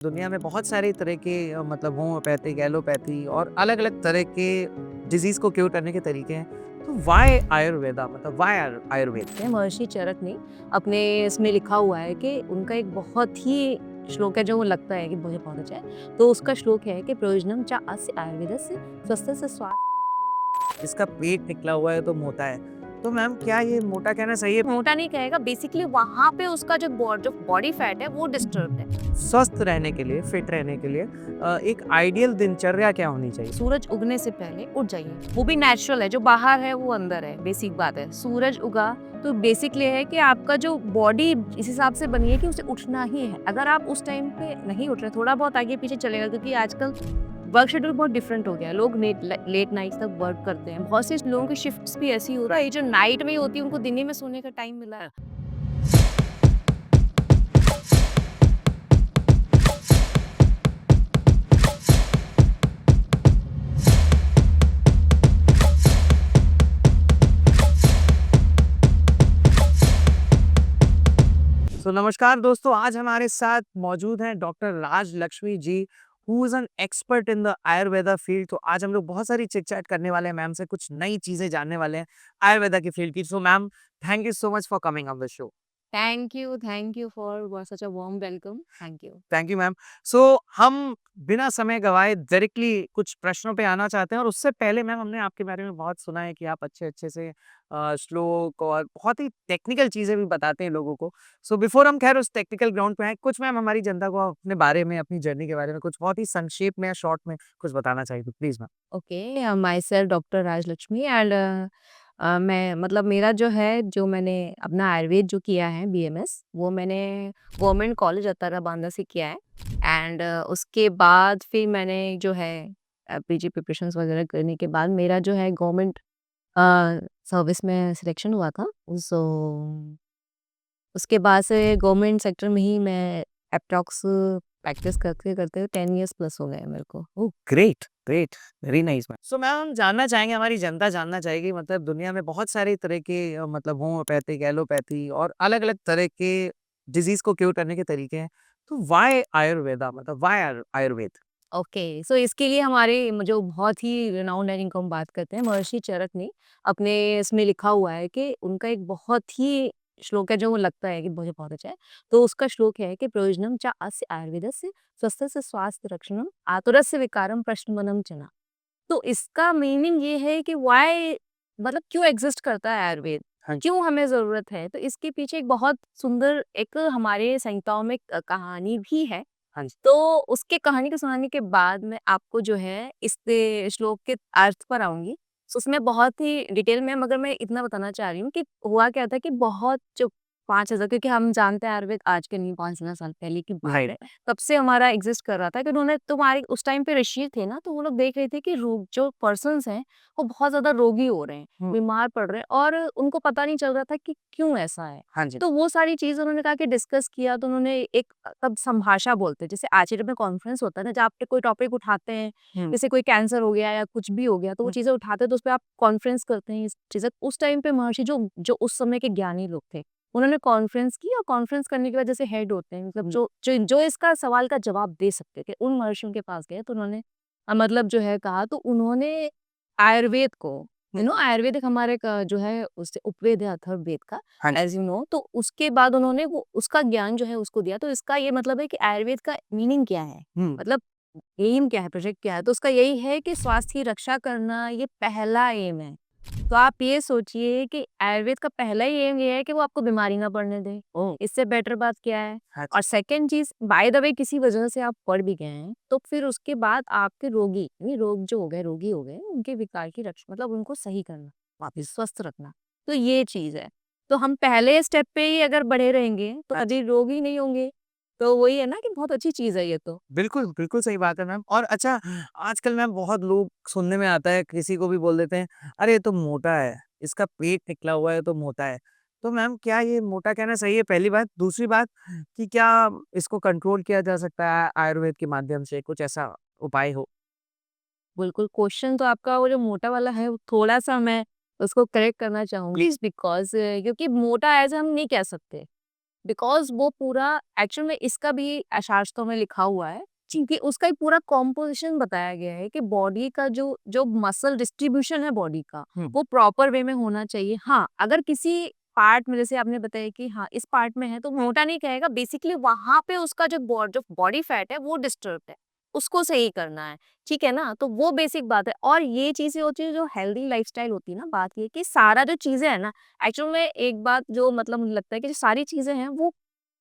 दुनिया में बहुत सारे तरह के मतलब होम्योपैथिक, एलोपैथी और अलग-अलग तरह के डिज़ीज़ को क्योर करने के तरीके हैं। तो व्हाई आयुर्वेदा मतलब व्हाई आयुर्वेद? है महर्षि चरक ने अपने इसमें लिखा हुआ है कि उनका एक बहुत ही श्लोक है जो वो लगता है कि मुझे बहुत अच्छा है। तो उसका श्लोक है कि प्रयोजनम चा अस्य आयुर्वेदस्य स्वस्थस्य स्वास्थ्य। जिसका पेट निकला हुआ है तो मोटा है। तो मैम क्या ये मोटा कहना सही है? मोटा नहीं कहेगा, बेसिकली वहां पे उसका जो बॉडी फैट है वो डिस्टर्ब है। स्वस्थ रहने के लिए, फिट रहने के लिए एक आइडियल दिनचर्या क्या होनी चाहिए? सूरज उगने से पहले उठ जाइए, वो भी नेचुरल है, जो बाहर है वो अंदर है, बेसिक बात है। सूरज उगा तो बेसिकली है कि आपका जो बॉडी इस हिसाब से बनी है कि उसे उठना ही है। अगर आप उस टाइम पे नहीं उठ रहे, थोड़ा बहुत आगे पीछे चलेगा, क्योंकि आजकल वर्क शेड्यूल बहुत डिफरेंट हो गया है। लोग लेट नाइट तक वर्क करते हैं। बहुत से लोगों की शिफ्ट्स भी ऐसी हो रहा है, जो नाइट में ही होती है उनको दिन ही में सोने का टाइम मिला है। नमस्कार दोस्तों, आज हमारे साथ मौजूद हैं doctor Raj Lakshmi ji, who is an expert in the Ayurveda field. तो आज हम लोग बहुत सारी चिट-चैट करने वाले हैं मैम से, कुछ नई चीज़ें जानने वाले हैं आयुर्वेदा की फील्ड की। So ma'am, thank you so much for coming on the show. Thank you for such a warm welcome. Thank you. Thank you ma'am. So हम बिना समय गवाए डायरेक्टली कुछ प्रश्नों पे आना चाहते हैं और उससे पहले मैम हमने आपके बारे में बहुत सुना है कि आप अच्छे-अच्छे से श्लोक और बहुत ही टेक्निकल चीज़ें भी बताते हैं लोगों को। सो बिफोर हम खैर उस टेक्निकल ग्राउंड पे आएँ, कुछ मैम हमारी जनता को अपने बारे में, अपनी जर्नी के बारे में कुछ बहुत ही संक्षेप में या शॉर्ट में कुछ बताना चाहिए तो please ma'am. Okay, my self doctor Rajlakshmi and मैं मतलब मेरा जो है, जो मैंने अपना आयुर्वेद जो किया है बीएमएस, वो मैंने गवर्नमेंट कॉलेज अतारा बांदा से किया है। एंड उसके बाद फिर मैंने जो है पीजी प्रिपरेशंस वगैरह करने के बाद मेरा जो है गवर्नमेंट सर्विस में सिलेक्शन हुआ था। सो उसके बाद से गवर्नमेंट सेक्टर में ही मैं अप्रॉक्स प्रैक्टिस करते करते 10 इयर्स प्लस हो गए मेरे को। Oh! Great, great, very nice ma'am. So ma'am हम जानना चाहेंगे, हमारी जनता जानना चाहेगी मतलब दुनिया में बहुत सारे तरह के मतलब होम्योपैथिक, एलोपैथी और अलग-अलग तरह के डिज़ीज़ को क्योर करने के तरीके हैं। तो व्हाई आयुर्वेदा मतलब व्हाई आयुर्वेद? ओके, सो इसके लिए हमारे जो बहुत ही रिनाउंड है, जिनको हम बात करते हैं, महर्षि चरक ने अपने इसमें लिखा हुआ है कि उनका एक बहुत ही श्लोक है जो वो लगता है कि मुझे बहुत अच्छा है। तो उसका श्लोक है कि प्रयोजनम च अस्य आयुर्वेदस्य स्वस्थस्य स्वास्थ्य रक्षणम आतुरस्य विकारम प्रशमनम चना। तो इसका मीनिंग ये है कि व्हाई, मतलब क्यों एग्जिस्ट करता है आयुर्वेद, हाँ जी। क्यों हमें जरूरत है। तो इसके पीछे एक बहुत सुंदर एक हमारे संहिताओं में कहानी भी है। हाँ जी। तो उसके कहानी को सुनाने के बाद मैं आपको जो है इस श्लोक के अर्थ पर आऊँगी। उसमें बहुत ही डिटेल में, मगर मैं इतना बताना चाह रही हूँ कि हुआ क्या था कि बहुत जो 5000, क्योंकि हम जानते हैं आयुर्वेद आज के नहीं, 5000 साल पहले की बात राइट। है। तब से हमारा एग्ज़िस्ट कर रहा था कि उन्होंने तुम्हारे उस टाइम पे ऋषि थे ना, तो वो लोग देख रहे थे कि रोग जो पर्सन्स हैं, वो बहुत ज़्यादा रोगी हो रहे हैं, हुँ। बीमार पड़ रहे हैं, और उनको पता नहीं चल रहा था कि क्यों ऐसा है। हाँ जी। तो वो सारी चीज़ उन्होंने कहा कि डिस्कस किया, तो उन्होंने एक तब संभाषा बोलते हैं, जैसे आश्चर्य में कॉन्फ्रेंस होता है ना, जहाँ आप पे कोई टॉपिक उठाते हैं, हुँ। जैसे कोई कैंसर हो गया या कुछ भी हो गया, तो वो हुँ। चीज़ें उठाते हैं, तो उसपे आप कॉन्फ्रेंस करते हैं, इस चीज़ें। उस टाइम पे महर्षि जो जो उस समय के ज्ञानी लोग थे, उन्होंने कॉन्फ्रेंस की, और कॉन्फ्रेंस करने के बाद जैसे हेड होते हैं, मतलब हुँ। जो इसका सवाल का जवाब दे सकते थे, उन महर्षियों के पास गए, तो उन्होंने मतलब जो है कहा, तो उन्होंने आयुर्वेद को, हुँ। आयुर्वेदिक हमारे का जो है उससे उपवेद है अथर्ववेद का, हाँ जी। As you know. तो उसके बाद उन्होंने वो उसका ज्ञान जो है उसको दिया। तो इसका ये मतलब है कि आयुर्वेद का मीनिंग क्या है? हुँ। मतलब एम क्या है, प्रोजेक्ट क्या है? तो उसका यही है कि स्वास्थ्य की रक्षा करना, ये पहला एम है। तो आप ये सोचिए कि आयुर्वेद का पहला ही एम ये है कि वो आपको बीमारी ना पड़ने दे। ओह! इससे बेटर बात क्या है? हाँ जी। और second cheese, by the way किसी वजह से आप पड़ भी गए हैं, तो फिर उसके बाद आपके रोगी, यानी रोग जो हो गए, रोगी हो गए, उनके विकार की रक्षा, मतलब उनको सही करना, वापस स्वस्थ रखना। तो ये चीज़ है। तो हम पहले स्टेप पे ही अगर बढ़े रहेंगे, तो हाँ जी। कभी रोगी नहीं होंगे। तो वही है ना कि बहुत अच्छी चीज़ है ये तो। बिल्कुल, बिल्कुल सही बात है मैम। और अच्छा, आजकल मैम बहुत लोग सुनने में आता है, किसी को भी बोल देते हैं, "अरे! ये तो मोटा है, इसका पेट निकला हुआ है तो मोटा है।" तो मैम क्या ये मोटा कहना सही है पहली बात? दूसरी बात कि क्या इसको कंट्रोल किया जा सकता है आयुर्वेद के माध्यम से, कुछ ऐसा उपाय हो? बिल्कुल, क्वेश्चन तो आपका वो जो मोटा वाला है, वो थोड़ा-सा मैं उसको करेक्ट करना चाहूँगी, प्लीज़। बिकॉज़ क्योंकि मोटा ऐसे हम नहीं कह सकते। बिकॉज़ वो पूरा एक्चुअल में इसका भी शास्त्रों में लिखा हुआ है, क्योंकि उसका एक पूरा कॉम्पोज़िशन बताया गया है कि बॉडी का जो जो मसल डिस्ट्रीब्यूशन है बॉडी का, हुँ, वो प्रॉपर वे में होना चाहिए। हाँ, अगर किसी पार्ट में जैसे आपने बताया कि हाँ, इस पार्ट में है तो मोटा नहीं कहेगा, बेसिकली वहाँ पे उसका जो बॉडी फैट है वो डिस्टर्ब्ड है, उसको सही करना है, ठीक है ना? तो वो बेसिक बात है और ये चीज़ें होती है जो हेल्दी लाइफ़स्टाइल होती है ना, बात ये है कि सारा जो चीज़ें हैं ना, एक्चुअल में एक बात जो मतलब मुझे लगता है कि जो सारी चीज़ें हैं वो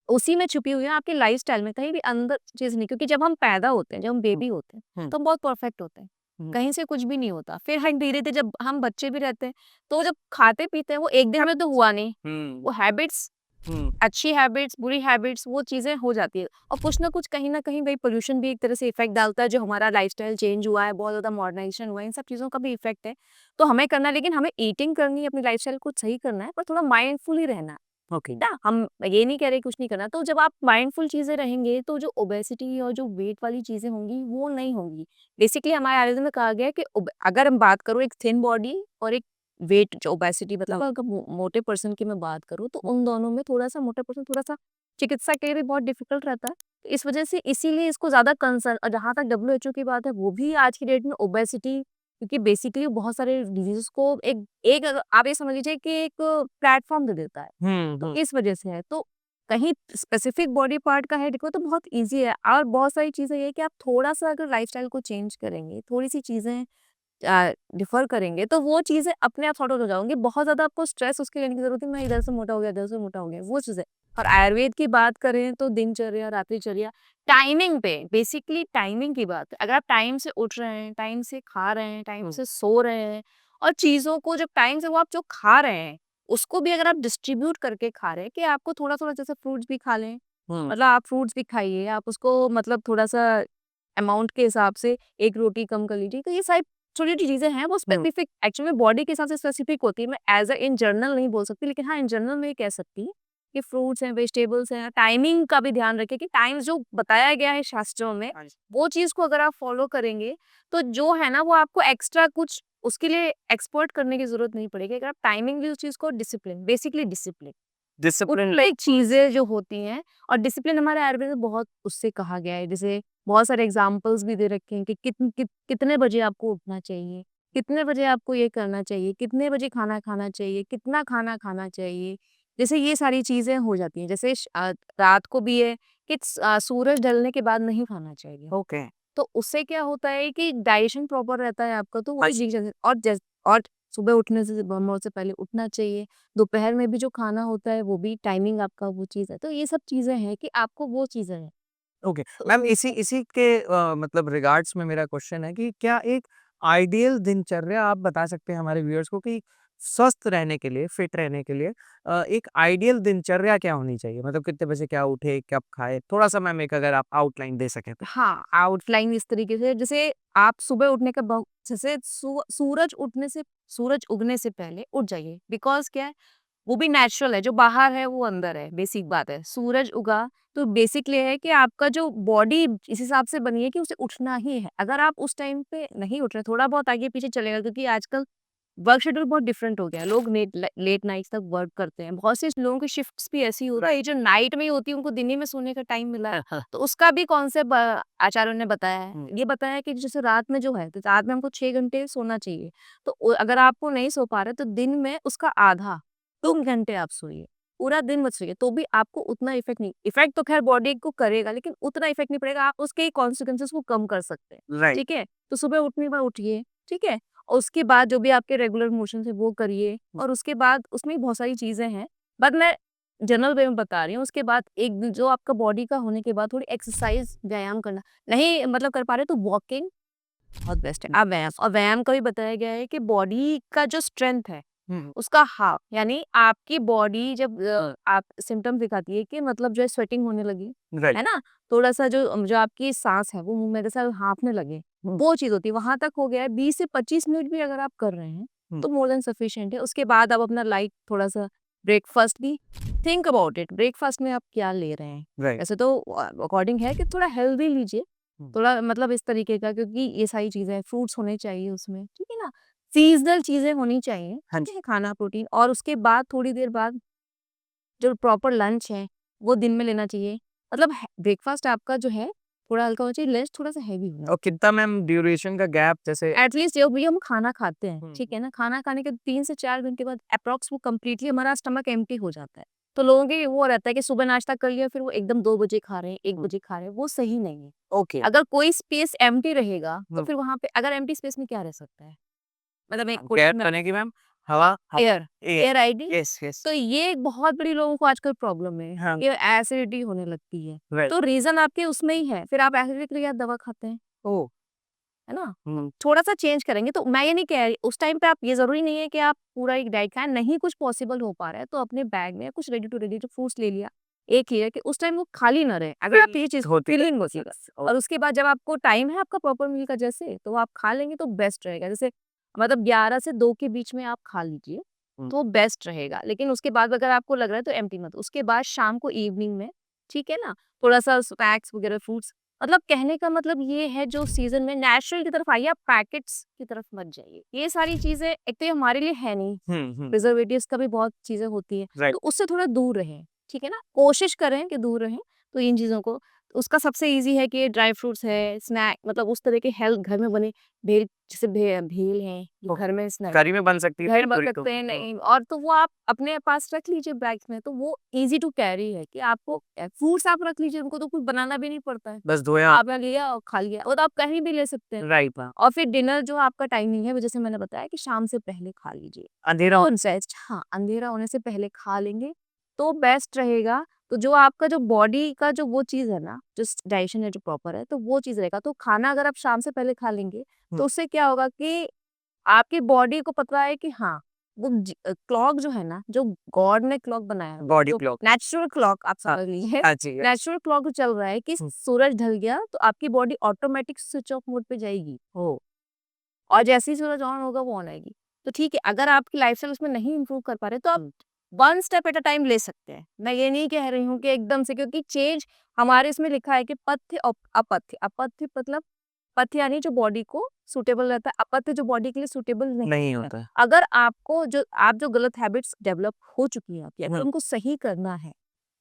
उसी में छुपी हुई है आपके लाइफ़स्टाइल में, कहीं भी अंदर चीज़ नहीं, क्योंकि जब हम पैदा होते हैं, जब हम हुँ, बेबी होते हैं, हुँ, तो हम बहुत परफेक्ट होते हैं। हुँ, कहीं से कुछ भी नहीं होता। फिर हम धीरे-धीरे जब हम बच्चे भी रहते हैं, तो जब खाते-पीते हैं वो एक दिन में तो हुआ नहीं। हुँ, वो हैबिट्स, हुँ, अच्छी हैबिट्स, बुरी हैबिट्स वो चीज़ें हो जाती है। और कुछ ना कुछ कहीं न कहीं वही पोल्यूशन भी एक तरह से इफ़ेक्ट डालता है, जो हमारा लाइफ़स्टाइल चेंज हुआ है, बहुत ज़्यादा मॉडर्नाइज़ेशन हुआ है, इन सब चीज़ों का भी इफ़ेक्ट है। तो हमें करना है, लेकिन हमें ईटिंग करनी है, अपनी लाइफ़स्टाइल को सही करना है, पर थोड़ा माइंडफुली रहना है। ओके, ना हम ये नहीं कह रहे कुछ नहीं करना, तो जब आप माइंडफुल चीज़ें रहेंगे तो जो ओबेसिटी और जो वेट वाली चीज़ें होंगी वो नहीं होंगी। बेसिकली हमारे आयुर्वेद में कहा गया है कि अगर हम बात करूँ एक थिन बॉडी और एक वेट जो ओबेसिटी, मतलब अगर मोटे पर्सन की मैं बात करूँ तो उन दोनों में थोड़ा-सा मोटा पर्सन थोड़ा-सा चिकित्सा के लिए भी बहुत डिफिकल्ट रहता है। तो इस वजह से इसीलिए इसको ज़्यादा कंसर्न, और जहाँ तक डब्ल्यूएचओ की बात है वो भी आज की डेट में ओबेसिटी, क्योंकि बेसिकली बहुत सारे डिजीज़ को एक एक अगर आप ये समझ लीजिए कि एक प्लेटफ़ॉर्म दे देता है। हुँ, तो हुँ, इस वजह से है। तो कहीं स्पेसिफिक बॉडी पार्ट का हेडेक हो तो बहुत ईज़ी है, और बहुत सारी चीज़ें ये है कि आप थोड़ा-सा अगर लाइफ़स्टाइल को चेंज करेंगे, थोड़ी-सी चीज़ें डिफ़र करेंगे, तो वो चीज़ें अपने आप सॉर्ट आउट हो जाएँगी। बहुत ज़्यादा आपको स्ट्रेस उसके लेने की ज़रूरत नहीं, मैं इधर से मोटा हो गया, इधर से मोटा हो गया, वो चीज़ें। और आयुर्वेद की बात करें तो दिनचर्या, रात्रिचर्या, टाइमिंग पे, बेसिकली टाइमिंग की बात है। अगर आप टाइम से उठ रहे हैं, टाइम से खा रहे हैं, टाइम हुँ, से सो रहे हैं और चीज़ों को जब टाइम से वो आप जो खा रहे हैं, उसको भी अगर आप डिस्ट्रीब्यूट करके खा रहे हैं कि आपको थोड़ा-थोड़ा जैसे फ्रूट्स भी खा लें, हुँ, मतलब आप फ्रूट्स भी खाइए, आप उसको मतलब थोड़ा-सा अमाउंट के हिसाब से 1 रोटी कम कर लीजिए। तो ये सारी छोटी-छोटी चीज़ें हैं, वो हुँ, स्पेसिफिक एक्चुअली में बॉडी के हिसाब से स्पेसिफिक होती है। मैं एज़ इन जनरल नहीं बोल सकती, लेकिन हाँ, इन जनरल में ये कह सकती हूँ कि फ्रूट्स हैं, वेजिटेबल्स हैं, टाइमिंग का भी ध्यान रखें कि टाइम जो बताया गया है शास्त्रों में, हाँ जी, वो चीज़ को अगर आप फ़ॉलो करेंगे, तो जो है ना वो आपको एक्स्ट्रा कुछ उसके लिए एक्सपर्ट करने की ज़रूरत नहीं पड़ेगी। अगर आप टाइमिंग भी उस चीज़ को discipline, basically discipline. Discipline like चीज़ें जो होती हैं, और डिसिप्लिन हमारे आयुर्वेद में बहुत उससे कहा गया है। जैसे बहुत सारे एग्ज़ाम्पल्स भी दे रखे हैं कि कितने बजे आपको उठना चाहिए, कितने बजे आपको ये करना चाहिए, कितने बजे खाना खाना चाहिए, कितना खाना खाना चाहिए। जैसे ये सारी चीज़ें हो जाती हैं। जैसे रात को भी है कि सूरज ढलने के बाद नहीं खाना चाहिए। ओके, तो उससे क्या होता है कि डाइजेशन प्रॉपर रहता है आपका, तो वो हाँ भी जी, दिख जाता है। और सुबह उठने से मौत से पहले उठना चाहिए। दोपहर में भी जो खाना होता है वो भी टाइमिंग आपका वो चीज़ है। तो ये सब चीज़ें हैं कि आपको वो चीज़ें हैं। ओके। तो मैम इसी उसको इसी के मतलब रिगार्ड्स में मेरा क्वेश्चन है कि क्या एक आइडियल दिनचर्या आप बता सकते हैं हमारे व्यूअर्स को कि स्वस्थ रहने के लिए, फिट रहने के लिए एक आइडियल दिनचर्या क्या होनी चाहिए? मतलब कितने बजे क्या उठे, कब खाए? थोड़ा-सा मैम एक अगर आप आउटलाइन दे सकें तो? हाँ, आउटलाइन इस तरीके से, जैसे आप सुबह उठने का जैसे सूरज उगने से पहले उठ जाइए। बिकॉज़ क्या है, वो भी नेचुरल है, जो बाहर है वो अंदर है, बेसिक बात है। सूरज उगा तो बेसिकली है कि आपका जो बॉडी इस हिसाब से बनी है कि उसे उठना ही है। अगर आप उस टाइम पे नहीं उठ रहे, थोड़ा बहुत आगे-पीछे चलेगा, क्योंकि आजकल वर्क शेड्यूल बहुत डिफरेंट हो गया है। लोग लेट नाइट्स तक वर्क करते हैं। बहुत से लोगों की शिफ्ट्स भी ऐसी हो रही है, जो नाइट में ही होती है, उनको दिन ही में सोने का टाइम मिला है। तो उसका भी कॉन्सेप्ट आचार्यों ने बताया है। हुँ, ये बताया है कि जैसे रात में जो है, तो रात में हमको 6 घंटे सोना चाहिए। तो अगर आपको नहीं सो पा रहे, तो दिन में उसका आधा 2 घंटे आप सोइए। पूरा दिन मत सोइए, तो भी आपको उतना इफ़ेक्ट नहीं, इफ़ेक्ट तो ख़ैर बॉडी को करेगा, लेकिन उतना इफ़ेक्ट नहीं पड़ेगा। आप उसके कॉन्सिक्वेंसेज़ को कम कर सकते हैं, राइट, ठीक है? तो सुबह उठने के बाद उठिए, ठीक है? और उसके बाद जो भी आपके रेगुलर मोशंस है वो करिए, हुँ, और उसके बाद उसमें भी बहुत सारी चीज़ें हैं, बट मैं जनरल वे में बता रही हूँ। उसके बाद एक दिन जो आपका बॉडी का होने के बाद थोड़ी एक्सरसाइज़, व्यायाम करना, नहीं मतलब कर पा रहे तो वॉकिंग बहुत बेस्ट है। हुँ, आप व्यायाम, और व्यायाम का भी बताया गया है कि बॉडी का जो स्ट्रेंथ है, हुँ, उसका हाफ, यानी आपकी बॉडी जब आप सिम्पटम्स दिखाती है कि मतलब जो है स्वेटिंग होने लगी, राइट, है ना? थोड़ा-सा जो जो आपकी साँस है वो मुँह में जैसा हाँफने लगे, हुँ, वो चीज़ होती है। वहाँ तक हो गया है, 20 से 25 मिनट भी अगर आप कर रहे हैं, हुँ, तो मोर देन सफिशिएंट है। उसके बाद आप अपना लाइट थोड़ा-सा ब्रेकफास्ट भी थिंक अबाउट इट, ब्रेकफास्ट में आप क्या ले रहे हैं? राइट, वैसे तो अकॉर्डिंग है कि थोड़ा हेल्दी लीजिए, हुँ, थोड़ा मतलब इस तरीके का, क्योंकि ये सारी चीज़ें फ्रूट्स होने चाहिए उसमें, ठीक है ना? सीज़नल चीज़ें होनी चाहिए, हाँ ठीक जी, है? खाना, प्रोटीन, और उसके बाद थोड़ी देर बाद जो प्रॉपर लंच है, वो दिन में लेना चाहिए। मतलब ब्रेकफास्ट आपका जो है थोड़ा हल्का होना चाहिए, लंच थोड़ा सा हैवी होना और कितना मैम ड्यूरेशन का गैप जैसे एटलीस्ट जब भी हम खाना खाते हैं, हम्म, ठीक है ना, खाना खाने के 3 से 4 घंटे बाद अप्रॉक्स वो कंप्लीटली हमारा स्टमक एम्प्टी हो जाता है। तो लोगों के वो रहता है कि सुबह नाश्ता कर लिया फिर वो एकदम 2 बजे खा रहे हैं, 1 बजे खा रहे हैं, वो सही नहीं है। ओके अगर कोई स्पेस एम्प्टी रहेगा तो फिर वहां पे अगर एम्प्टी स्पेस में क्या रह सकता है, मतलब एक केयर क्वेश्चन में करने की मैम हवा air air ID. Yes yes तो ये एक बहुत बड़ी लोगों को आजकल प्रॉब्लम है हाँ कि एसिडिटी होने लगती है। वेल तो रीजन आपके उसमें ही है, फिर आप एसिडिटी के लिए दवा खाते हैं, ओ है ना। थोड़ा-सा चेंज करेंगे तो मैं ये नहीं कह रही उस टाइम पे आप ये ज़रूरी नहीं है कि आप पूरा एक डाइट खाएँ, नहीं कुछ पॉसिबल हो पा रहा है तो अपने बैग में कुछ रेडी टू रेडी जो फ्रूट्स ले लिया। एक ये है कि उस टाइम वो खाली ना रहे, अगर आप ये चीज़ होती है फीलिंग होती है और उसके बाद जब आपको टाइम है आपका प्रॉपर मील का जैसे, तो आप खा लेंगे तो बेस्ट रहेगा। जैसे मतलब 11 से 2 के बीच में आप खा लीजिए, तो वो बेस्ट रहेगा। लेकिन उसके बाद अगर आपको लग रहा है तो एम्प्टी मत, उसके बाद शाम को इवनिंग में, ठीक है ना, थोड़ा-सा स्नैक्स वगैरह फ्रूट्स, मतलब कहने का मतलब ये है जो सीज़न में नेचुरल की तरफ आइए, आप पैकेट्स की तरफ मत जाइए। ये सारी चीज़ें एक तो ये हमारे लिए है नहीं, प्रिजर्वेटिव्स का भी बहुत चीज़ें होती हैं, राइट तो उससे थोड़ा दूर रहें, ठीक है ना? कोशिश करें कि दूर रहें, तो इन चीज़ों को उसका सबसे ईज़ी है कि ड्राई फ्रूट्स है, स्नैक मतलब उस तरह के हेल्थ घर में बने भेल जैसे भेल है, जो घर में स्नैक करी में बन सकती है घर बन पूरी सकते हैं नहीं और तो वो आप अपने पास रख लीजिए बैग्स में, तो वो ईज़ी टू कैरी है कि आपको फ्रूट्स आप रख लीजिए, उनको तो कुछ बनाना भी नहीं पड़ता है। बस धोया आपने लिया और खा लिया, वो तो आप कहीं भी ले सकते हैं। राइट मैम और फिर डिनर जो आपका टाइमिंग है, वो जैसे मैंने बताया कि शाम से पहले खा लीजिए। अंधेरा हो कॉन्सेस्ट हाँ, अंधेरा होने से पहले खा लेंगे, तो बेस्ट रहेगा। तो जो आपका जो बॉडी का जो वो चीज़ है ना, जो डाइजेशन है जो प्रॉपर है, तो वो चीज़ रहेगा। तो खाना अगर आप शाम से पहले खा लेंगे, तो उससे क्या होगा कि आपकी बॉडी को पता है कि हाँ, वो क्लॉक जो है ना, जो गॉड ने क्लॉक बनाया है, बॉडी जो क्लॉक नेचुरल क्लॉक आप हाँ समझ लीजिए, हाँ जी नेचुरल क्लॉक जो चल रहा है कि सूरज ढल गया, तो आपकी body automatic switch off mode पे जाएगी। ओ और जैसे ही सूरज ऑन होगा वो ऑन आएगी। तो ठीक है, अगर आपकी लाइफ़स्टाइल उसमें नहीं इम्प्रूव कर पा रहे तो आप 1 स्टेप एट अ टाइम ले सकते हैं। मैं ये नहीं कह रही हूँ कि एकदम से, क्योंकि चेंज हमारे इसमें लिखा है कि पथ्य और अपथ्य। अपथ्य मतलब पथ्य यानी जो बॉडी को सूटेबल रहता है, अपथ्य जो बॉडी के लिए सूटेबल नहीं नहीं होता है। होता अगर आपको जो आप जो गलत हैबिट्स डेवलप हो चुकी हैं आपकी, अगर उनको सही करना है,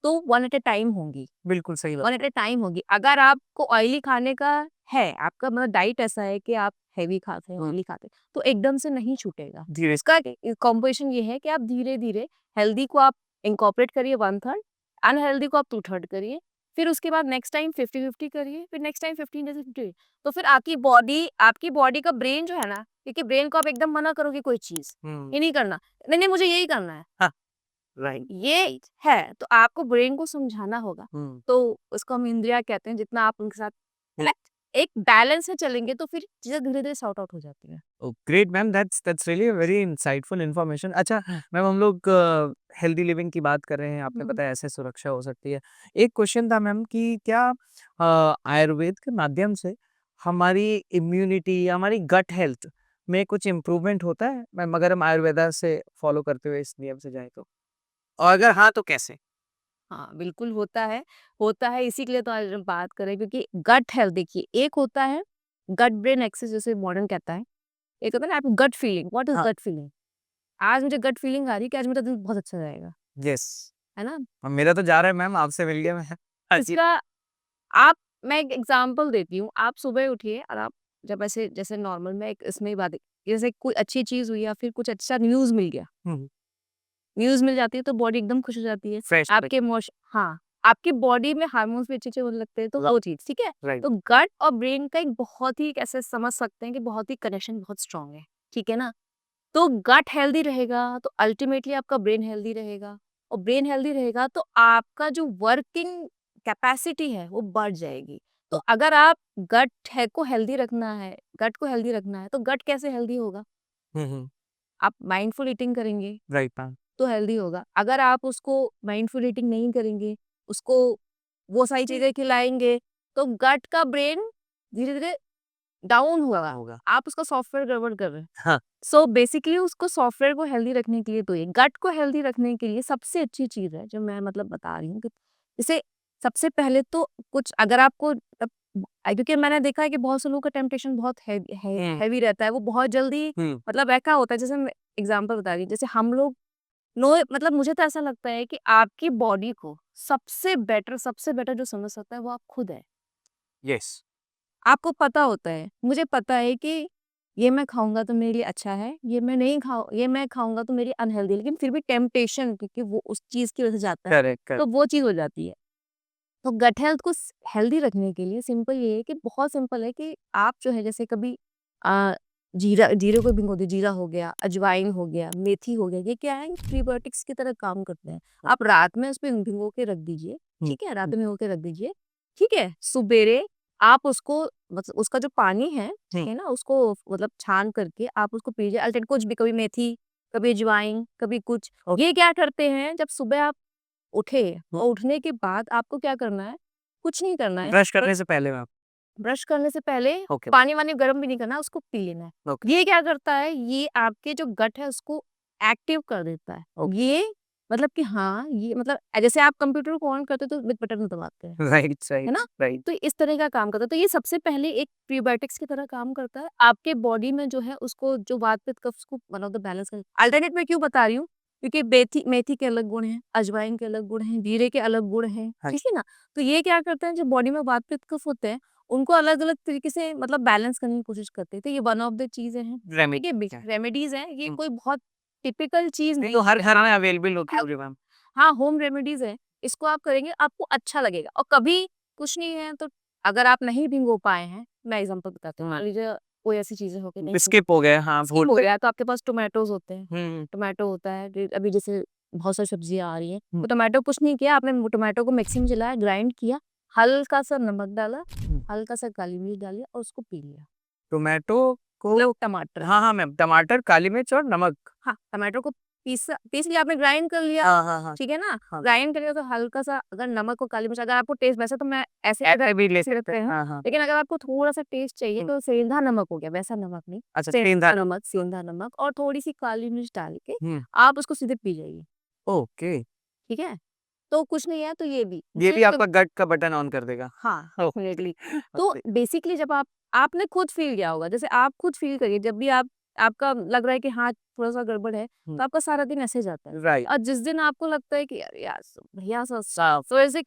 तो 1 एट अ टाइम होंगी। बिल्कुल सही बात 1 एट अ टाइम होगी। अगर आपको ऑयली खाने का है, आपका मतलब डाइट ऐसा है कि आप हेवी खाते हैं, ऑयली खाते हैं, तो एकदम से नहीं छूटेगा। धीरे इसका कॉम्पोजिशन ये है कि आप धीरे-धीरे हेल्दी को आप इनकॉर्पोरेट करिए 1/3, अनहेल्दी को आप 2/3 करिए। फिर उसके बाद नेक्स्ट टाइम 50-50 करिए, फिर नेक्स्ट टाइम 15 जैसे 50। तो फिर आपकी बॉडी का ब्रेन जो है ना, क्योंकि ब्रेन को आप एकदम मना करोगे कोई चीज़, ये नहीं करना, नहीं, नहीं मुझे यही करना है। हाँ राइट ये है, तो आपको ब्रेन को समझाना होगा। तो उसको हम इंद्रिया कहते हैं, जितना आप उनके साथ कनेक्ट एक बैलेंस से चलेंगे तो फिर चीज़ें धीरे-धीरे सॉर्ट आउट हो जाती हैं। Great ma'am that's really very insightful information अच्छा मैम हम लोग हेल्दी लिविंग की बात कर रहे हैं आपने हुँ। बताया ऐसे सुरक्षा हो सकती है एक क्वेश्चन था मैम कि क्या आयुर्वेद के माध्यम से हमारी इम्यूनिटी हमारी गट हेल्थ में कुछ इम्प्रूवमेंट होता है मैम अगर हम आयुर्वेदा से फॉलो करते हुए इस नियम से जाएं तो और अगर हाँ तो कैसे हाँ, बिल्कुल होता है इसी के लिए तो आज हम बात कर रहे हैं, क्योंकि गट हेल्थ देखिए, एक होता है गट ब्रेन एक्सिस जिसे मॉडर्न कहता है, एक होता है ना आपकी गट फीलिंग, व्हाट इज़ हाँ गट फीलिंग? आज मुझे गट फीलिंग आ रही है कि आज मेरा दिन बहुत अच्छा जाएगा, यस है ना? मेरा तो जा रहा है मैम आपसे मिल गया मैं हाँ जी इसका आप मैं एक एग्ज़ाम्पल देती हूँ, आप सुबह उठिए और आप जब ऐसे जैसे नॉर्मल में एक इसमें ही बात जैसे कोई अच्छी चीज़ हुई या फिर कुछ अच्छा न्यूज़ मिल गया, न्यूज़ मिल जाती है तो बॉडी एकदम खुश हो जाती है। फ्रेश आपके हाँ, आपकी बॉडी में हार्मोन्स भी अच्छे-अच्छे होने लगते हैं, तो वो चीज़, ठीक है? राइट तो गट और ब्रेन का एक बहुत ही ऐसे समझ सकते हैं कि बहुत ही कनेक्शन बहुत स्ट्रॉन्ग है, ठीक है ना? तो गट हेल्दी रहेगा, तो अल्टीमेटली आपका ब्रेन हेल्दी रहेगा और ब्रेन हेल्दी रहेगा तो आपका जो वर्किंग कैपेसिटी है, वो बढ़ जाएगी। तो अगर आप गट को हेल्दी रखना है, तो गट कैसे हेल्दी होगा? हम्म आप माइंडफुल ईटिंग करेंगे राइट मैम तो हेल्दी होगा। अगर आप उसको माइंडफुल ईटिंग नहीं करेंगे, उसको वो सारी चीज़ें खिलाएँगे, तो गट का ब्रेन धीरे-धीरे डाउन होगा। होगा आप उसका सॉफ्टवेयर गड़बड़ कर रहे हैं। हाँ सो बेसिकली उसको सॉफ्टवेयर को हेल्दी रखने के लिए तो ये गट को हेल्दी रखने के लिए सबसे अच्छी चीज़ है, जो मैं मतलब बता रही हूँ कि जैसे सबसे पहले तो कुछ अगर आपको क्योंकि मैंने देखा है कि बहुत से लोगों का टेम्पटेशन बहुत हम्म हैवी रहता है, वो बहुत जल्दी हम्म मतलब ऐसा होता है, जैसे मैं एग्ज़ाम्पल बता रही हूँ, जैसे हम लोग नो मतलब मुझे तो ऐसा लगता है कि आपकी बॉडी को सबसे बेटर जो समझ सकता है वो आप खुद है। यस। आपको पता होता है, मुझे पता है कि ये मैं खाऊँगा तो मेरे लिए अच्छा है, ये मैं खाऊँगा तो मेरी अनहेल्दी है, लेकिन फिर भी टेम्पटेशन क्योंकि वो उस चीज़ की वजह से जाता है, करेक्ट, करेक्ट। तो वो चीज़ हो जाती है। तो गट हेल्थ को हेल्दी रखने के लिए सिंपल ये है कि बहुत सिंपल है कि आप जो है जैसे कभी आ, जीरे को भिगो दो, जीरा हो गया, अजवाइन हो गया, मेथी हो गया, ये क्या है प्रीबायोटिक्स की तरह काम करते हैं। आप रात में उस पे भिगो के रख दीजिए, ठीक है, रात में भिगो के रख दीजिए, ठीक है, सुबेरे आप उसको मतलब उसका जो पानी है, ठीक है ना, उसको मतलब छान करके आप उसको पीजिए। अल्टरनेट कुछ भी, कभी मेथी, कभी अजवाइन, कभी कुछ। ये क्या करते हैं, जब सुबह आप उठे और उठने के बाद आपको क्या करना है? कुछ नहीं करना है। ब्रश बस करने से पहले मैम। ब्रश करने से पहले ओके। पानी-वानी गर्म भी नहीं करना है, उसको पी लेना है। ओके। ये क्या करता है? ये आपके जो गट है उसको एक्टिव कर देता है। ओके। ये मतलब कि हाँ, ये मतलब जैसे आप कंप्यूटर को ऑन करते हो तो विथ बटन दबाते हैं, राइट, है राइट, ना? राइट। तो इस तरह का काम करता है। तो ये सबसे पहले एक प्रीबायोटिक्स की तरह काम करता है। आपके बॉडी में जो है उसको जो वात पित्त कफ को वन ऑफ द बैलेंस कर अल्टरनेट मैं क्यों बता रही हूँ? क्योंकि मेथी मेथी के अलग गुण हैं, अजवाइन के अलग गुण हैं, जीरे के अलग गुण हैं, हाँ ठीक है ना? तो ये क्या करते हैं जो बॉडी में वात पित्त कफ होते हैं, उनको अलग-अलग तरीके से मतलब बैलेंस करने की कोशिश करते हैं। तो ये वन ऑफ द चीज़ें हैं, ठीक है? रेमेडी है। रेमेडीज़ हैं, ये हुँ। कोई बहुत टिपिकल चीज़ नहीं, नहीं तो हर है। घर में अवेलेबल होती आप होगी मैम। हाँ, होम रेमेडीज़ हैं। इसको आप करेंगे, आपको अच्छा लगेगा और कभी कुछ नहीं है तो अगर आप नहीं भिगो पाए हैं, मैं एग्ज़ाम्पल बताती हूँ। मान लीजिए कोई ऐसी चीज़ें हो गई नहीं स्किप हो गए, हाँ, स्किप भूल हो गए। गया तो आपके पास टोमेटोज़ होते हैं। हुँ, टोमेटो होता है, अभी जैसे बहुत सारी सब्जियाँ आ रही हैं। हुँ, तो टोमेटो कुछ नहीं किया आपने, वो टोमेटो को मिक्सी में चलाया, ग्राइंड किया, हल्का-सा नमक डाला, हुँ। हल्का-सा काली मिर्च डाली और उसको पी लिया। टोमेटो को मतलब टमाटर। हाँ, हाँ मैम, टमाटर, काली मिर्च और नमक। हाँ, टमाटर को पीस लिया आपने, ग्राइंड कर लिया, हाँ, हाँ, हाँ, ठीक है ना? हाँ। ग्राइंड करिए तो हल्का-सा अगर नमक और काली मिर्च अगर आपको टेस्ट वैसे तो मैं ऐसे ऐसे भी ले सकते रखते हैं। हैं, हाँ, हाँ। लेकिन अगर आपको थोड़ा-सा टेस्ट चाहिए हुँ। तो सेंधा नमक हो गया, वैसा नमक नहीं, अच्छा, सेंधा। सेंधा नमक और थोड़ी-सी काली मिर्च डाल के हुँ। आप उसको सीधे पी जाइए, ओके। ठीक है? तो कुछ नहीं है तो ये भी। ये फिर भी कब आपका गट का बटन ऑन कर देगा। हाँ, ओह! डेफिनिटली। तो ओके। बेसिकली जब आपने खुद फ़ील किया होगा, जैसे आप खुद फ़ील करिए जब भी आप आपका लग रहा है कि हाँ, थोड़ा-सा गड़बड़ है, हुँ। तो आपका सारा दिन ऐसे जाता है। राइट। और जिस दिन आपको लगता है कि अरे यार बढ़िया-सा साफ तो ऐसे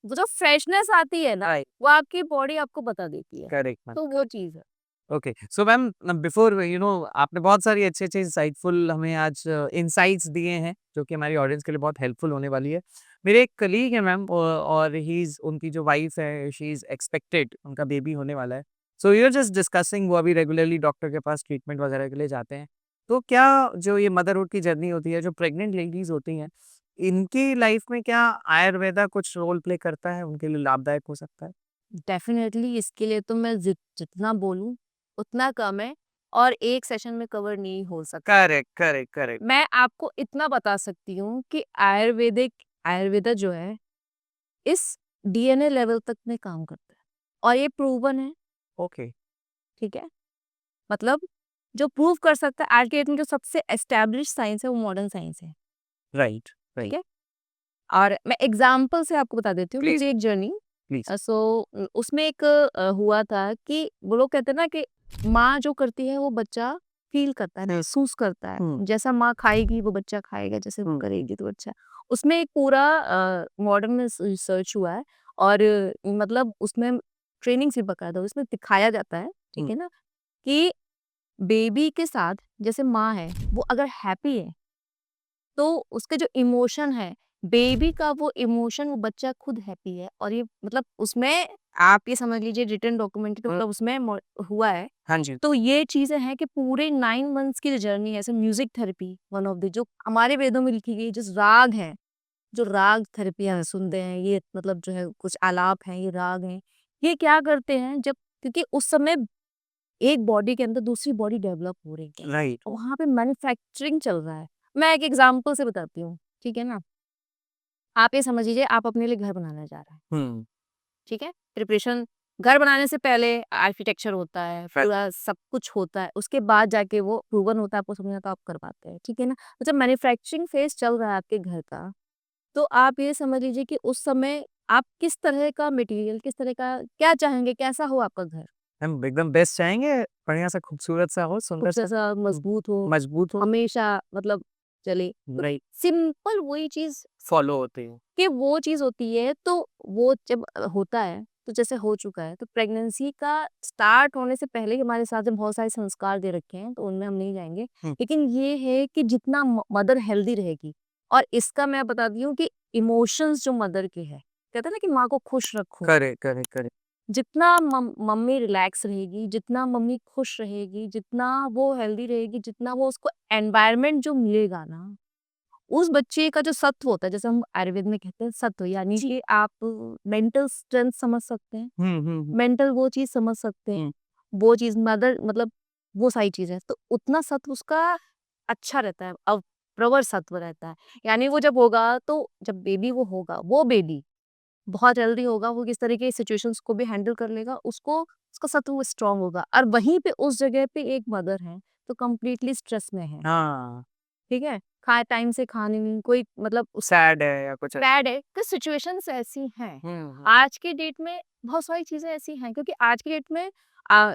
वो जो फ्रेशनेस आती है ना, राइट। वो आपकी बॉडी आपको बता देती है। Correct ma'am. तो वो चीज़ है। ओके, सो मैम बिफोर आपने बहुत सारी अच्छे-अच्छे इंसाइटफुल हमें आज इनसाइट्स दिए हैं, जो कि हमारी ऑडियंस के लिए बहुत हेल्पफुल होने वाली है। मेरे एक कलीग है मैम और उनकी जो वाइफ है, शी इज़ एक्सपेक्टेड, उनका बेबी होने वाला है। So we are just discussing, वो अभी रेगुलरली डॉक्टर के पास ट्रीटमेंट वगैरह के लिए जाते हैं। तो क्या जो ये मदरहुड की जर्नी होती है, जो प्रेग्नेंट लेडीज़ होती हैं, इनकी लाइफ में क्या आयुर्वेदा कुछ रोल प्ले करता है? उनके लिए लाभदायक हो सकता है? डेफिनिटली इसके लिए तो मैं जितना बोलूँ, उतना कम है और एक सेशन में कवर नहीं हो सकता। Correct, correct, correct. मैं आपको इतना बता सकती हूँ कि आयुर्वेदा जो है, इस डीएनए लेवल तक में काम करता है और ये प्रूवन है, ओके। ठीक है? मतलब जो प्रूव कर सकता है आज के डेट में जो सबसे एस्टैब्लिश साइंस है वो मॉडर्न साइंस है, राइट, ठीक राइट। है? और मैं एग्ज़ाम्पल से आपको बता देती हूँ प्लीज़, मेरी एक जर्नी प्लीज़। उसमें एक हुआ था कि वो लोग कहते हैं ना कि माँ जो करती है वो बच्चा फ़ील करता है, महसूस करता है। हुँ, जैसा माँ खाएगी वो बच्चा खाएगा, जैसे वो हुँ, करेगी तो अच्छा। उसमें एक पूरा मॉडर्न में रिसर्च हुआ है और मतलब उसमें ट्रेनिंग भी बाकायदा उसमें दिखाया जाता है, ठीक हुँ। है ना? कि बेबी के साथ जैसे माँ है, वो अगर हैप्पी है तो उसके जो इमोशन है, बेबी का वो इमोशन वो बच्चा खुद हैप्पी है और ये मतलब उसमें आप ये समझ लीजिए रिटन डॉक्यूमेंट हुँ। मतलब उसमें हुआ है। हाँ जी। तो ये चीज़ें हैं कि पूरे 9 मंथ्स की जो जर्नी है, ऐसे music therapy one of the जो हमारे वेदों में लिखी गई जो राग हैं, जो राग थेरेपी हम सुनते हैं, ये मतलब जो है कुछ आलाप हैं, ये राग हैं। ये क्या करते हैं जब क्योंकि उस समय एक बॉडी के अंदर दूसरी बॉडी डेवलप हो रही है राइट। और वहाँ पे मैन्युफैक्चरिंग चल रहा है। मैं एक एग्ज़ाम्पल से बताती हूँ, ठीक है ना? आप ये समझ लीजिए आप अपने लिए घर बनाने जा रहे हैं, हुँ। ठीक है? प्रिपरेशन घर बनाने से पहले आर्किटेक्चर होता है, फ पूरा सब कुछ होता है, उसके बाद जाके वो प्रूवन होता है, आपको समझ में आता है, आप करवाते हैं, ठीक है ना? तो जब मैन्युफैक्चरिंग फेज़ चल रहा है आपके घर का, तो आप ये समझ लीजिए कि उस समय आप किस तरह का मटेरियल, किस तरह का क्या चाहेंगे, कैसा हो आपका घर? हम एकदम बेस्ट चाहेंगे, बढ़िया सा खूबसूरत सा हो, खूब सुंदर सा, सा हुँ, मज़बूत हो, मजबूत हो। हमेशा मतलब चले। तो राइट, सिंपल वही चीज़ फॉलो होते हैं। कि वो चीज़ होती है, तो वो जब होता है, तो जैसे हो चुका है, तो प्रेगनेंसी का स्टार्ट होने से पहले ही हमारे साथ में बहुत सारे संस्कार दे रखे हैं, तो उनमें हम नहीं जाएँगे। हुँ, लेकिन ये है कि जितना मदर हेल्दी रहेगी, और इसका मैं बताती हूँ कि इमोशंस जो मदर के हैं, कहते हैं ना कि माँ को खुश रखो। Correct, correct, correct. जितना मम्मी रिलैक्स रहेगी, जितना मम्मी खुश रहेगी, जितना वो हेल्दी रहेगी, जितना वो उसको एनवायरनमेंट जो मिलेगा ना, उस बच्चे का जो सत्व होता है, जैसे हम आयुर्वेद में कहते हैं सत्व, यानी कि आप मेंटल स्ट्रेंथ समझ सकते हैं, हुँ, हुँ, हुँ, मेंटल वो चीज़ समझ सकते हैं, हुँ। वो चीज़ मदर मतलब वो सारी चीज़ें, तो उतना सत्व उसका अच्छा रहता है, प्रवर सत्व रहता है। यानी वो जब होगा, तो जब बेबी वो होगा, वो बेबी बहुत हेल्दी होगा, वो किस तरीके की सिचुएशंस को भी हैंडल कर लेगा, उसको उसका सत्व स्ट्रांग होगा, और वहीं पे उस जगह पे एक मदर है, तो कंप्लीटली स्ट्रेस में है, हाँ, ठीक है? टाइम से खाने नहीं, कोई मतलब सैड है या कुछ ऐसा। बैड है, तो सिचुएशंस ऐसी हैं। हुँ, हुँ। आज के डेट में बहुत सारी चीज़ें ऐसी हैं, क्योंकि आज की डेट में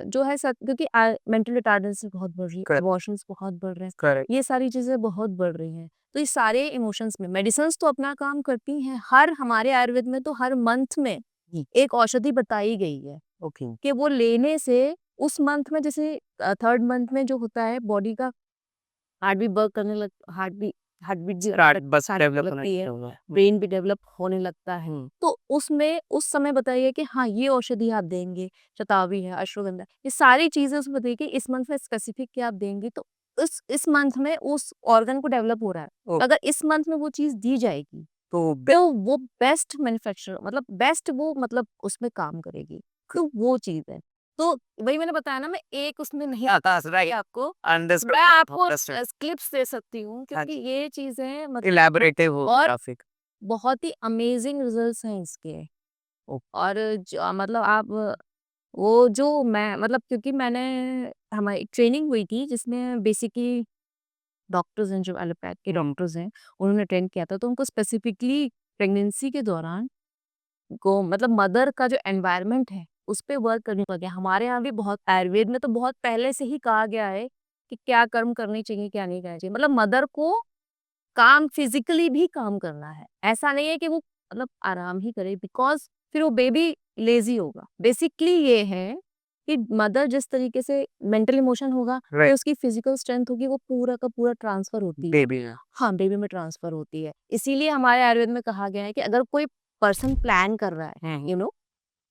जो है क्योंकि मेंटल रिटार्डेंसी बहुत बढ़ रही है, करेक्ट, अबॉर्शंस बहुत बढ़ रहे हैं, करेक्ट, ये सारी चीज़ें बहुत बढ़ रही हैं। तो ये सारे इमोशंस में मेडिसिन्स तो अपना काम करती हैं, हर हमारे आयुर्वेद में तो हर मंथ में हुँ, एक औषधि बताई गई है ओके। कि वो लेने से उस मंथ में, जैसे 3rd मंथ में जो होता है, बॉडी का हार्ट भी वर्क करने लग हार्ट बीट भी स्टार्ट बस स्टार्ट डेवलप होना लगती है, चाहिए होगा। ब्रेन भी डेवलप होने लगता है। हुँ, तो उसमें उस समय बताइए कि हाँ, ये औषधि आप देंगे, शतावरी है, अश्वगंधा, ये सारी चीज़ें उसमें बताइए कि इस मंथ में स्पेसिफिक क्या आप देंगे, तो इस मंथ में उस ऑर्गन को डेवलप हो रहा है। ओ अगर इस मंथ में वो चीज़ दी जाएगी, तो तो वो बेस्ट मैन्युफैक्चरर मतलब बेस्ट वो मतलब उसमें काम करेगी। तो वो चीज़ है। तो वही मैंने बताया ना, मैं एक उसमें नहीं आता राइट, कि आपको अंडरस्टूड, मैं आपको अंडरस्टूड। क्लिप्स दे सकती हूँ, हाँ क्योंकि जी, ये चीज़ें मतलब इलैबोरेटिव हो और काफ़ी। बहुत ही अमेजिंग रिजल्ट्स हैं इसके। ओ और मतलब आप वो जो मैं मतलब, क्योंकि मैंने हमारी ट्रेनिंग हुई थी जिसमें बेसिकली डॉक्टर्स हैं, जो एलोपैथ के हुँ, डॉक्टर्स हैं, उन्होंने ट्रेन किया था, तो उनको स्पेसिफिकली प्रेगनेंसी के दौरान को मतलब मदर का जो एनवायरनमेंट है, उस पे वर्क करने को गया। हमारे यहाँ भी बहुत आयुर्वेद में तो बहुत पहले से ही कहा गया है कि क्या कर्म करने चाहिए, क्या नहीं करना चाहिए। मतलब मदर को काम फिज़िकली भी काम करना है। ऐसा नहीं है कि वो मतलब आराम ही करे, बिकॉज़ फिर वो बेबी लेज़ी होगा। बेसिकली ये है कि मदर जिस तरीके से मेंटल इमोशन होगा, फिर राइट, उसकी फिज़िकल स्ट्रेंथ होगी, वो पूरा का पूरा ट्रांसफ़र होती है। बेबी है। हाँ, बेबी में ट्रांसफ़र होती है। इसीलिए हमारे आयुर्वेद में कहा गया है कि अगर कोई पर्सन प्लान कर रहा है, हुँ,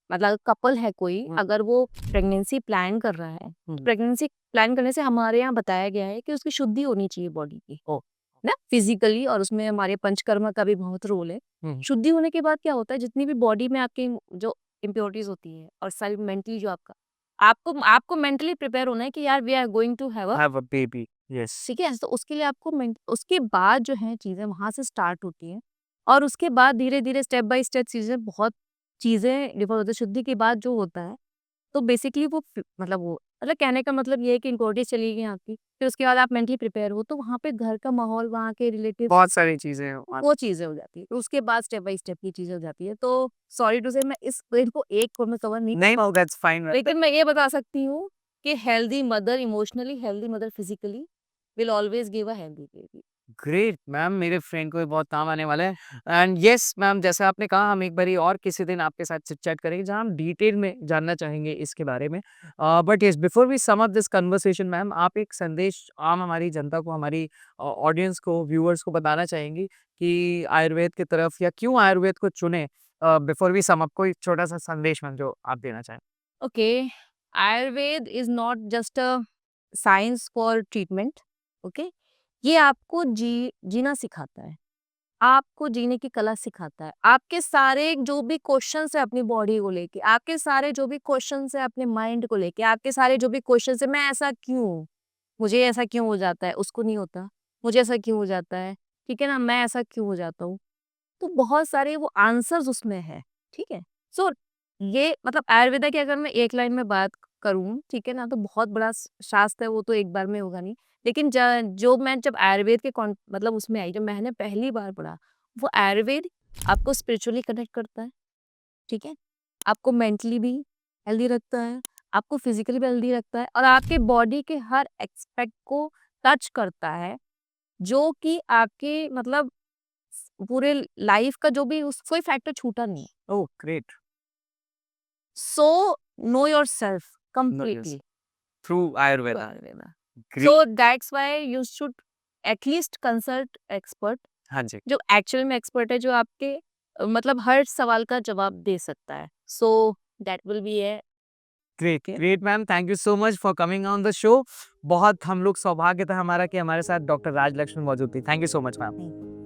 मतलब कपल है कोई, हुँ, अगर वो प्रेगनेंसी प्लान कर रहा है, तो हुँ, प्रेगनेंसी प्लान करने से हमारे यहाँ बताया गया है कि उसकी शुद्धि होनी चाहिए बॉडी की, ओह! ना फिज़िकली, और उसमें हमारे पंचकर्मा का भी बहुत रोल है। हुँ, शुद्धि होने के बाद क्या होता है, जितनी भी बॉडी में आपकी जो इम्प्योरिटीज़ होती है, और सारी मेंटली जो आपका आपको आपको मेंटली प्रिपेयर होना है कि यार we are going to have a, have a baby, yes. ठीक है? तो उसके लिए आपको उसके बाद जो है चीज़ें वहाँ से स्टार्ट होती हैं, और उसके बाद धीरे-धीरे स्टेप बाय स्टेप चीज़ें डिफ़र होती है। शुद्धि के बाद जो होता है, तो बेसिकली वो मतलब कहने का मतलब ये है कि इम्प्योरिटीज़ चली गई आपकी, फिर उसके बाद आप मेंटली प्रिपेयर हो, तो वहाँ पे घर का माहौल, वहाँ के रिलेटिव्स, बहुत सारी चीज़ें हैं। वो चीज़ें हो जाती है। तो उसके बाद स्टेप बाय स्टेप की चीज़ें हो जाती है। तो सॉरी टू से मैं इस पॉइंट को एक कॉल में कवर नहीं कर नहीं, पाऊँगी। That's fine. लेकिन मैं ये बता सकती हूँ कि healthy mother emotionally, healthy mother physically will always give a healthy baby. Great ma'am, मेरे फ्रेंड को ये बहुत काम आने वाला है। एंड यस मैम, जैसे आपने कहा हम एक बारी और किसी दिन आपके साथ चिट चैट करेंगे जहाँ हम डिटेल में जानना चाहेंगे इसके बारे में। But yes, before we sum up this conversation ma'am, आप एक संदेश आम हमारी जनता को, हमारी ऑडियंस को, व्यूअर्स को बताना चाहेंगी कि आयुर्वेद की तरफ या क्यों आयुर्वेद को चुने? बिफोर वी सम अप, कोई छोटा सा संदेश मैम जो आप देना चाहें। Okay, Ayurveda is not just a science for treatment, okay? ये आपको जीना सिखाता है। आपको जीने की कला सिखाता है। आपके सारे जो भी क्वेश्चन्स हैं अपनी बॉडी को लेके, आपके सारे जो भी क्वेश्चन्स हैं अपने माइंड को लेके, आपके सारे जो भी क्वेश्चन्स हैं, मैं ऐसा क्यों हूँ? मुझे ऐसा क्यों हो जाता है? उसको नहीं होता। मुझे ऐसा क्यों हो जाता है? ठीक है ना? मैं ऐसा क्यों हो जाता हूँ? तो बहुत सारे वो आंसर्स उसमें है, ठीक है? सो ये मतलब आयुर्वेदा की अगर मैं एक लाइन में बात करूँ, ठीक है ना? तो बहुत बड़ा शास्त्र है, वो तो एक बार में होगा नहीं। लेकिन जब आयुर्वेद के मतलब उसमें आई, जब मैंने पहली बार पढ़ा, वो आयुर्वेद आपको स्पिरिचुअली कनेक्ट करता है, ठीक है? आपको मेंटली भी हेल्दी रखता है, आपको फिज़िकली भी हेल्दी रखता है, और आपके बॉडी के हर एस्पेक्ट को टच करता है। जो कि आपके मतलब पूरे लाइफ का जो भी उस कोई फैक्टर छूटा नहीं है। Oh great! So know yourself no yes completely through through Ayurveda. Ayurveda. Great. So that's why you should at least consult expert, हाँ जी। जो एक्चुअल में एक्सपर्ट है, जो आपके मतलब हर सवाल का जवाब दे सकता है। So that will be a great, okay. Great ma'am thank you so much for coming on the show. बहुत हम लोग सौभाग्य था हमारा कि हमारे साथ डॉक्टर राज लक्ष्मण मौजूद थी। Thank you so much ma'am.